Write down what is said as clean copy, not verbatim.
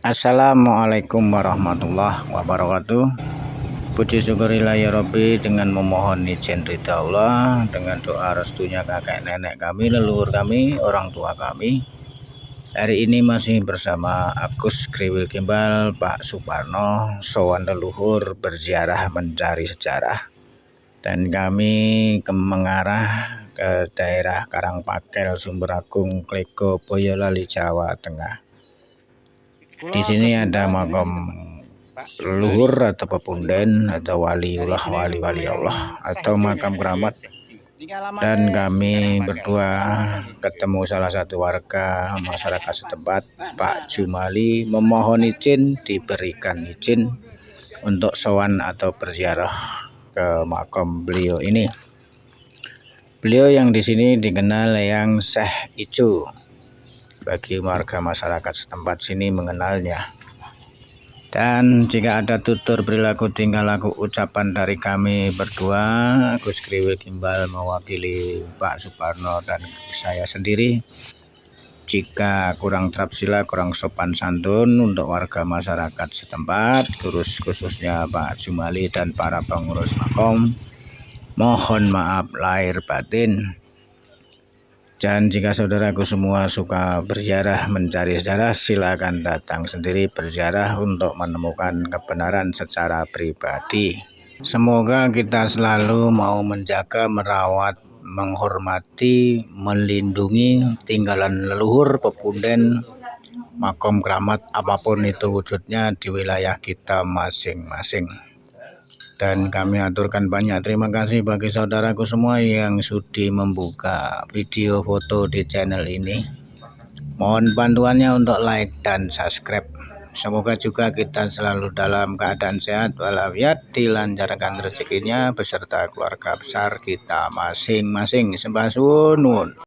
Assalamualaikum warahmatullahi wabarakatuh. Puji syukurillah ya Rabbi, dengan memohon izin ridha Allah, dengan doa restunya kakek nenek kami, leluhur kami, orang tua kami. Hari ini masih bersama Agus Kriwil Gimbal, Pak Suparno, sowan leluhur berziarah mencari sejarah. Dan kami mengarah ke daerah Karangpakel, Sumberagung, Klego, Boyolali, Jawa Tengah. Di sini ada makam leluhur atau pepunden atau waliullah, wali Allah atau makam keramat. Dan kami berdua ketemu salah satu warga masyarakat setempat, Pak Jumali, memohon izin, diberikan izin untuk sowan atau berziarah ke makam beliau ini. Beliau yang di sini dikenal yang Syekh Ijo. Bagi warga masyarakat setempat sini mengenalnya. Dan jika ada tutur perilaku tingkah laku ucapan dari kami berdua, Agus Kriwil Gimbal mewakili Pak Suparno dan saya sendiri, jika kurang terapsila, kurang sopan santun untuk warga masyarakat setempat, khususnya Pak Jumali dan para pengurus makom, mohon maaf lahir batin. Dan jika saudaraku semua suka berziarah mencari sejarah, silakan datang sendiri berziarah untuk menemukan kebenaran secara pribadi. Semoga kita selalu mau menjaga, merawat, menghormati, melindungi tinggalan leluhur, pepunden, makom keramat apapun itu wujudnya di wilayah kita masing-masing. Dan kami aturkan banyak terima kasih bagi saudaraku semua yang sudi membuka video foto di channel ini. Mohon bantuannya untuk like dan subscribe. Semoga juga kita selalu dalam keadaan sehat walafiat, dilancarkan rezekinya beserta keluarga besar kita masing-masing. Sembah suwun.